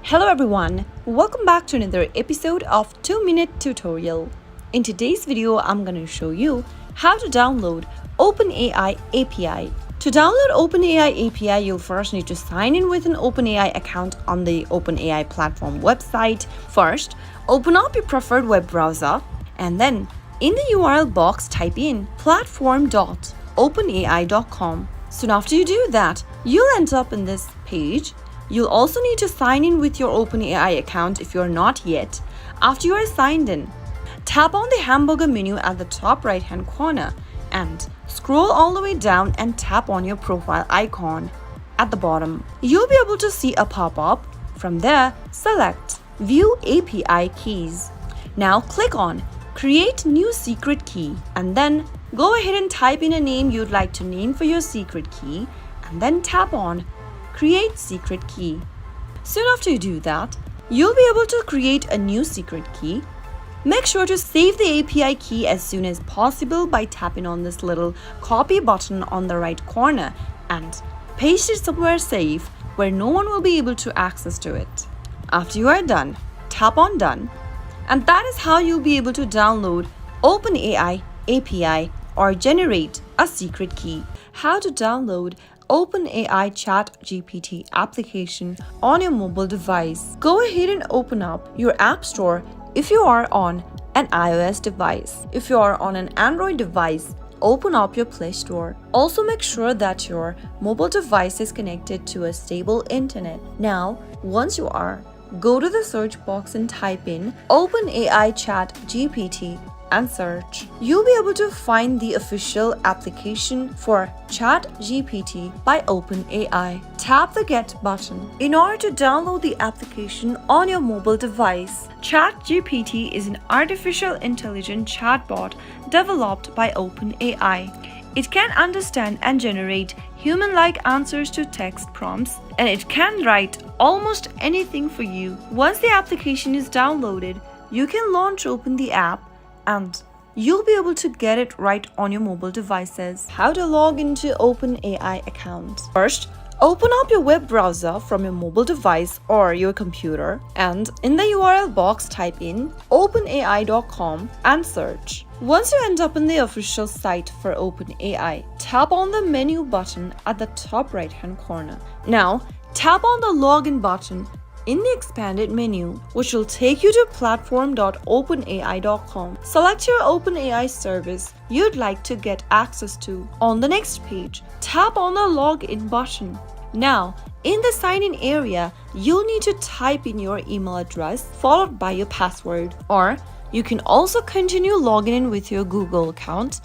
Hello everyone, welcome back to another episode of 2-Minute Tutorial. In today's video, I'm going to show you how to download OpenAI API. To download OpenAI API, you'll first need to sign in with an OpenAI account on the OpenAI platform website. First, open up your preferred web browser and then in the URL box type in platform.openai.com. Soon after you do that, you'll end up in this page. You'll also need to sign in with your OpenAI account if you're not yet. After you are signed in, tap on the hamburger menu at the top right hand corner and scroll all the way down and tap on your profile icon at the bottom. You'll be able to see a pop-up. From there, select View API Keys. Now click on Create New Secret Key and then go ahead and type in a name you'd like to name for your secret key and then tap on Create Secret Key. Soon after you do that, you'll be able to create a new secret key. Make sure to save the API key as soon as possible by tapping on this little copy button on the right corner and paste it somewhere safe where no one will be able to access to it. After you are done, tap on Done, and that is how you'll be able to download OpenAI API or generate a secret key. How to download OpenAI ChatGPT application on your mobile device. Go ahead and open up your App Store if you are on an iOS device. If you are on an Android device, open up your Play Store. Also make sure that your mobile device is connected to a stable internet. Now, once you are, go to the search box and type in OpenAI ChatGPT and search. You'll be able to find the official application for ChatGPT by OpenAI. Tap the Get button in order to download the application on your mobile device. ChatGPT is an artificial intelligence chatbot developed by OpenAI. It can understand and generate human-like answers to text prompts, and it can write almost anything for you. Once the application is downloaded, you can launch open the app and you'll be able to get it right on your mobile devices. How to log into OpenAI account. First, open up your web browser from your mobile device or your computer and in the URL box type in openai.com and search. Once you end up in the official site for OpenAI, tap on the menu button at the top right hand corner. Now, tap on the login button in the expanded menu, which will take you to platform.openai.com. Select your OpenAI service you'd like to get access to. On the next page, tap on the login button. Now, in the sign-in area, you'll need to type in your email address followed by your password. Or you can also continue logging in with your Google account,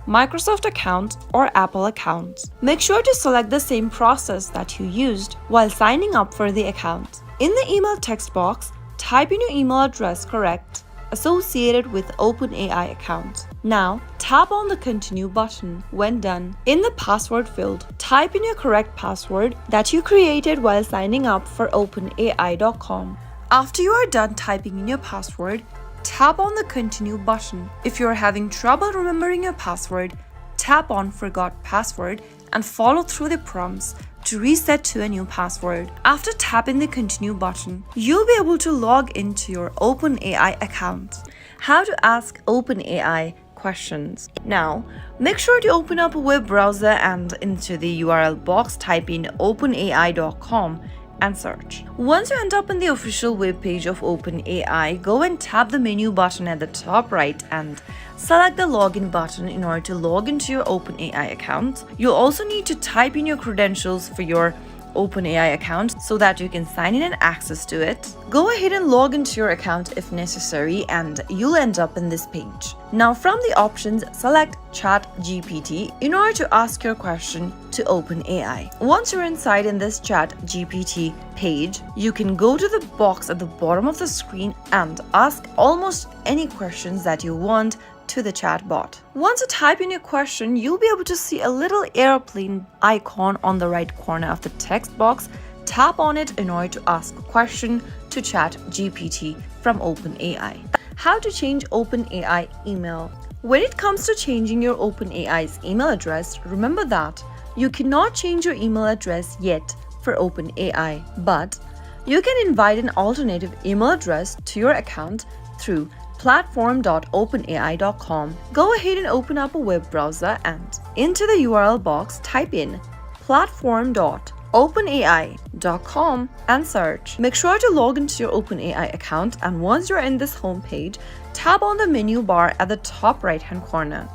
Microsoft account, or Apple account. Make sure to select the same process that you used while signing up for the account. In the email text box, type in your email address correct associated with OpenAI account. Now, tap on the Continue button when done. In the password field, type in your correct password that you created while signing up for OpenAI.com. After you are done typing in your password, tap on the Continue button. If you are having trouble remembering your password, tap on Forgot Password and follow through the prompts to reset to a new password. After tapping the Continue button, you'll be able to log into your OpenAI account. How to ask OpenAI questions. Now, make sure to open up a web browser and into the URL box type in openai.com and search. Once you end up in the official web page of OpenAI, go and tap the menu button at the top right and select the login button in order to log into your OpenAI account. You'll also need to type in your credentials for your OpenAI account so that you can sign in and access to it. Go ahead and log into your account if necessary and you'll end up in this page. Now from the options, select ChatGPT in order to ask your question to OpenAI. Once you're inside in this ChatGPT page, you can go to the box at the bottom of the screen and ask almost any questions that you want to the chatbot. Once you type in your question, you'll be able to see a little airplane icon on the right corner of the text box. Tap on it in order to ask a question to ChatGPT from OpenAI. How to change OpenAI email. When it comes to changing your OpenAI's email address, remember that you cannot change your email address yet for OpenAI, but you can invite an alternative email address to your account through platform.openai.com. Go ahead and open up a web browser and into the URL box type in platform.openai.com and search. Make sure to log into your OpenAI account, and once you're in this home page, tap on the menu bar at the top right hand corner.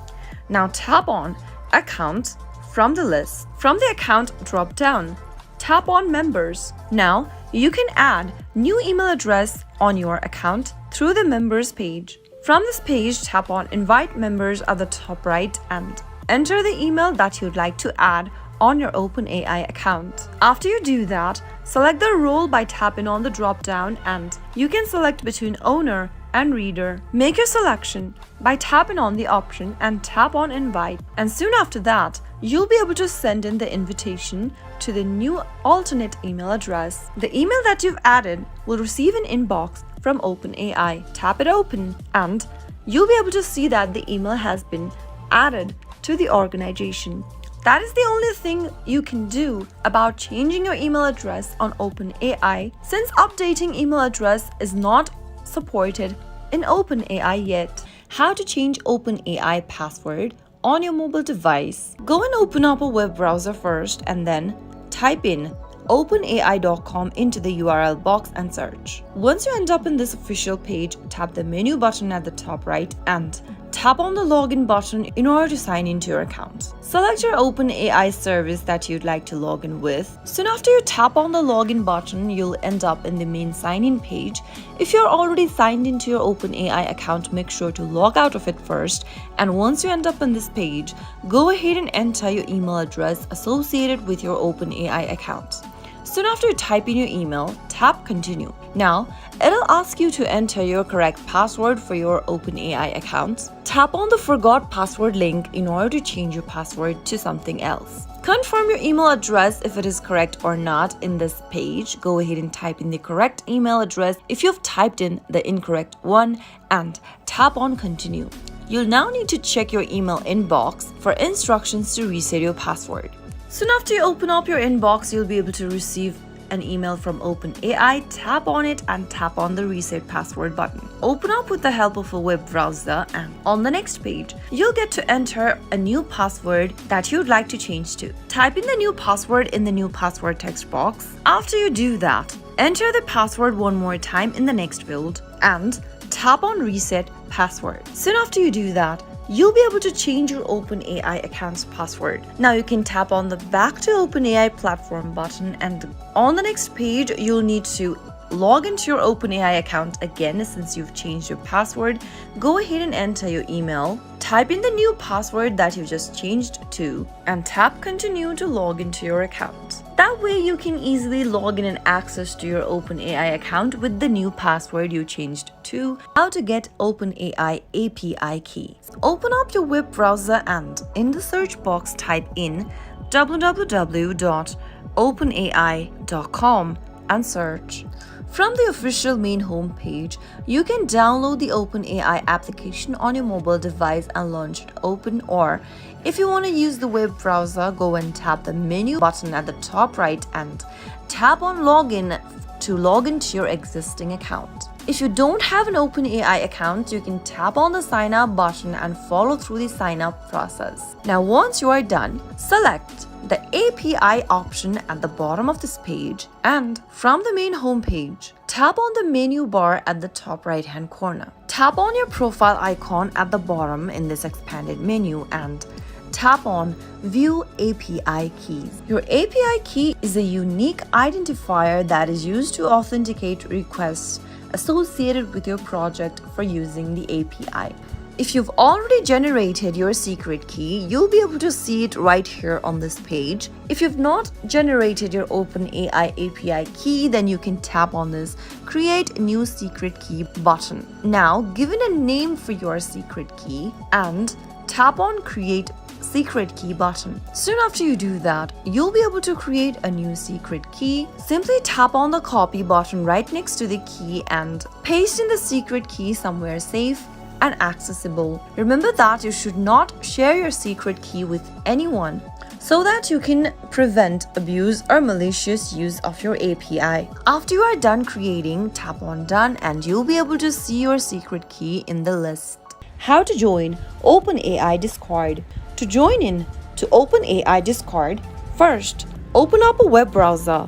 Now tap on Account from the list. From the Account drop down, tap on Members. Now you can add new email address on your account through the Members page. From this page, tap on Invite Members at the top right and enter the email that you'd like to add on your OpenAI account. After you do that, select the role by tapping on the drop down, and you can select between owner and reader. Make your selection by tapping on the option and tap on Invite, and soon after that, you'll be able to send in the invitation to the new alternate email address. The email that you've added will receive an inbox from OpenAI. Tap it open and you'll be able to see that the email has been added to the organization. That is the only thing you can do about changing your email address on OpenAI, since updating email address is not supported in OpenAI yet. How to change OpenAI password on your mobile device. Go and open up a web browser first and then type in openai.com into the URL box and search. Once you end up in this official page, tap the menu button at the top right and tap on the login button in order to sign into your account. Select your OpenAI service that you'd like to log in with. Soon after you tap on the login button, you'll end up in the main sign-in page. If you're already signed into your OpenAI account, make sure to log out of it first. And once you end up on this page, go ahead and enter your email address associated with your OpenAI account. Soon after you type in your email, tap Continue. Now, it'll ask you to enter your correct password for your OpenAI account. Tap on the Forgot Password link in order to change your password to something else. Confirm your email address if it is correct or not in this page. Go ahead and type in the correct email address if you've typed in the incorrect one and tap on Continue. You'll now need to check your email inbox for instructions to reset your password. Soon after you open up your inbox, you'll be able to receive an email from OpenAI. Tap on it and tap on the Reset Password button. Open up with the help of a web browser, and on the next page, you'll get to enter a new password that you'd like to change to. Type in the new password in the new password text box. After you do that, enter the password one more time in the next field and tap on Reset Password. Soon after you do that, you'll be able to change your OpenAI account's password. Now you can tap on the Back to OpenAI platform button, and on the next page, you'll need to log into your OpenAI account again since you've changed your password. Go ahead and enter your email. Type in the new password that you just changed to and tap Continue to log into your account. That way you can easily log in and access to your OpenAI account with the new password you changed to. How to get OpenAI API key. Open up your web browser and in the search box type in www.openai.com and search. From the official main homepage, you can download the OpenAI application on your mobile device and launch it open, or if you want to use the web browser, go and tap the menu button at the top right and tap on Login to log into your existing account. If you don't have an OpenAI account, you can tap on the sign up button and follow through the sign up process. Now, once you are done, select the API option at the bottom of this page, and from the main homepage, tap on the menu bar at the top right hand corner. Tap on your profile icon at the bottom in this expanded menu and tap on View API Keys. Your API key is a unique identifier that is used to authenticate requests associated with your project for using the API. If you've already generated your secret key, you'll be able to see it right here on this page. If you've not generated your OpenAI API key, then you can tap on this Create New Secret Key button. Now, give it a name for your secret key and tap on Create Secret Key button. Soon after you do that, you'll be able to create a new secret key. Simply tap on the Copy button right next to the key and paste in the secret key somewhere safe and accessible. Remember that you should not share your secret key with anyone. so that you can prevent abuse or malicious use of your API. After you are done creating, tap on Done and you'll be able to see your secret key in the list. How to join OpenAI Discord. To join in to OpenAI Discord, first open up a web browser.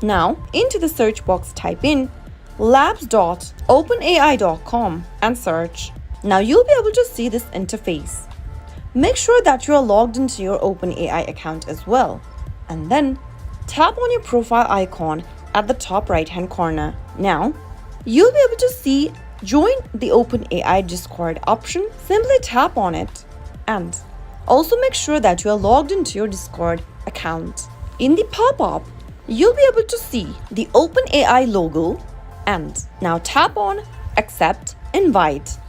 Now, into the search box type in labs.openai.com and search. Now you'll be able to see this interface. Make sure that you are logged into your OpenAI account as well. And then tap on your profile icon at the top right hand corner. Now, you'll be able to see Join the OpenAI Discord option. Simply tap on it. And also make sure that you are logged into your Discord account. In the pop-up, you'll be able to see the OpenAI logo and now tap on Accept Invite.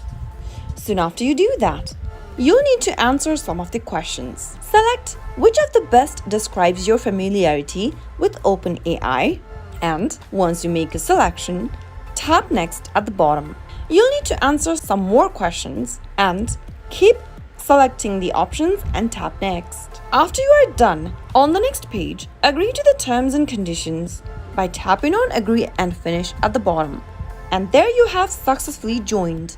Soon after you do that, you'll need to answer some of the questions. Select which of the best describes your familiarity with OpenAI, and once you make a selection, tap Next at the bottom. You'll need to answer some more questions and keep selecting the options and tap Next. After you are done, on the next page, agree to the terms and conditions by tapping on Agree and Finish at the bottom. And there you have successfully joined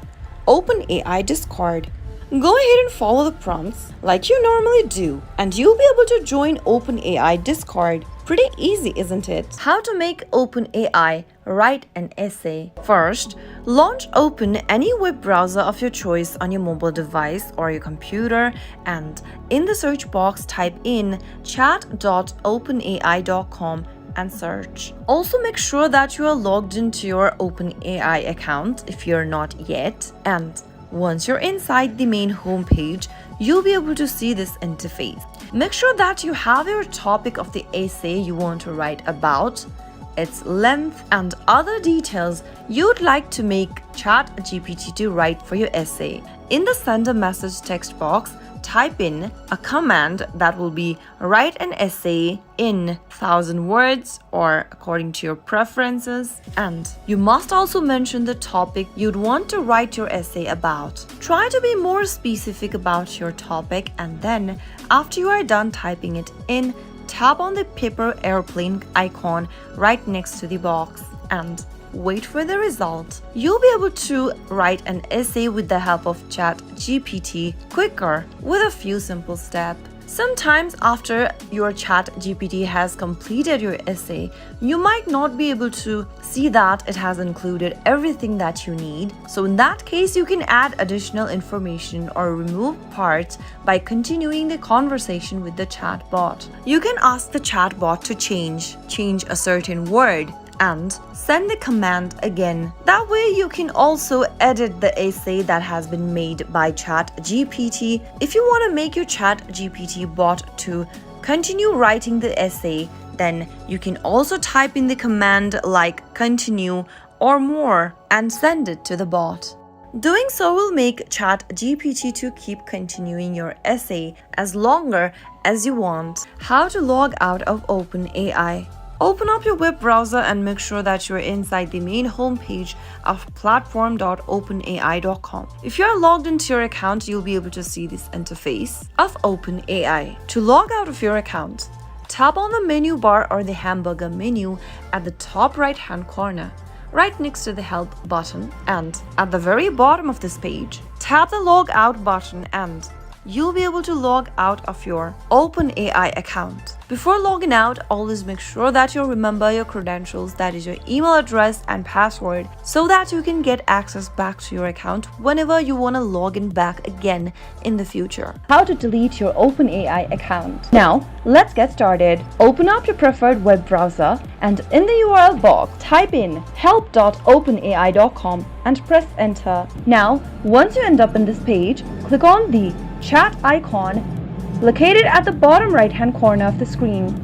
OpenAI Discord. Go ahead and follow the prompts like you normally do, and you'll be able to join OpenAI Discord. Pretty easy, isn't it? How to make OpenAI write an essay. First, launch Open any web browser of your choice on your mobile device or your computer, and in the search box type in chat.openai.com and search. Also make sure that you are logged into your OpenAI account if you're not yet, and once you're inside the main homepage, you'll be able to see this interface. Make sure that you have your topic of the essay you want to write about, its length, and other details you'd like to make ChatGPT to write for your essay. In the send a message text box, type in a command that will be write an essay in 1,000 words or according to your preferences, and you must also mention the topic you'd want to write your essay about. Try to be more specific about your topic, and then after you are done typing it in, tap on the paper airplane icon right next to the box and wait for the result. You'll be able to write an essay with the help of ChatGPT quicker with a few simple steps. Sometimes after your ChatGPT has completed your essay, you might not be able to see that it has included everything that you need. So in that case, you can add additional information or remove parts by continuing the conversation with the chatbot. You can ask the chatbot to change a certain word and send the command again. That way you can also edit the essay that has been made by ChatGPT. If you want to make your ChatGPT bot to continue writing the essay, then you can also type in the command like continue or more and send it to the bot. Doing so will make ChatGPT to keep continuing your essay as longer as you want. How to log out of OpenAI. Open up your web browser and make sure that you're inside the main homepage of platform.openai.com. If you're logged into your account, you'll be able to see this interface of OpenAI. To log out of your account, tap on the menu bar or the hamburger menu at the top right-hand corner, right next to the Help button, and at the very bottom of this page, tap the Log Out button and you'll be able to log out of your OpenAI account. Before logging out, always make sure that you remember your credentials, that is your email address and password, so that you can get access back to your account whenever you want to log in back again in the future. How to delete your OpenAI account. Now, let's get started. Open up your preferred web browser and in the URL box, type in help.openai.com and press enter. Now, once you end up in this page, click on the chat icon located at the bottom right-hand corner of the screen.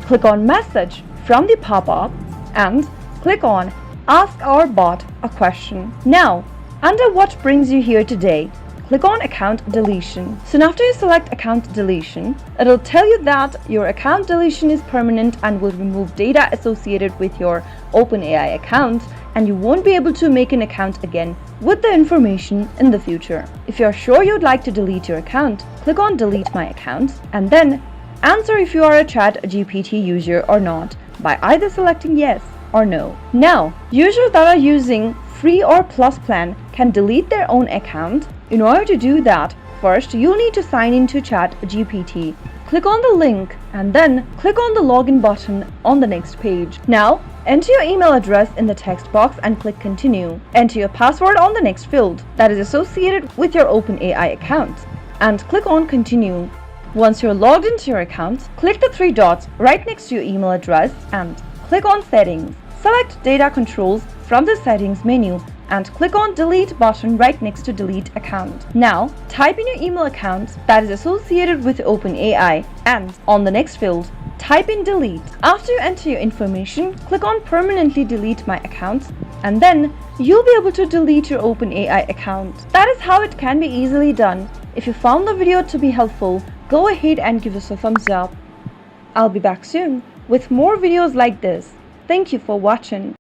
Click on Message from the pop-up and click on Ask our bot a question. Now, under what brings you here today, click on Account Deletion. Soon after you select Account Deletion, it'll tell you that your account deletion is permanent and will remove data associated with your OpenAI account, and you won't be able to make an account again with the information in the future. If you're sure you'd like to delete your account, click on Delete My Account and then Answer if you are a ChatGPT user or not by either selecting yes or no. Now, users that are using free or plus plan can delete their own account. In order to do that, first you'll need to sign into ChatGPT. Click on the link and then click on the login button on the next page. Now, enter your email address in the text box and click continue. Enter your password on the next field that is associated with your OpenAI account and click on continue. Once you're logged into your account, click the three dots right next to your email address and click on settings. Select data controls from the settings menu and click on delete button right next to delete account. Now, type in your email account that is associated with OpenAI and on the next field, type in delete. After you enter your information, click on permanently delete my account and then you'll be able to delete your OpenAI account. That is how it can be easily done. If you found the video to be helpful, go ahead and give us a thumbs up. I'll be back soon with more videos like this. Thank you for watching.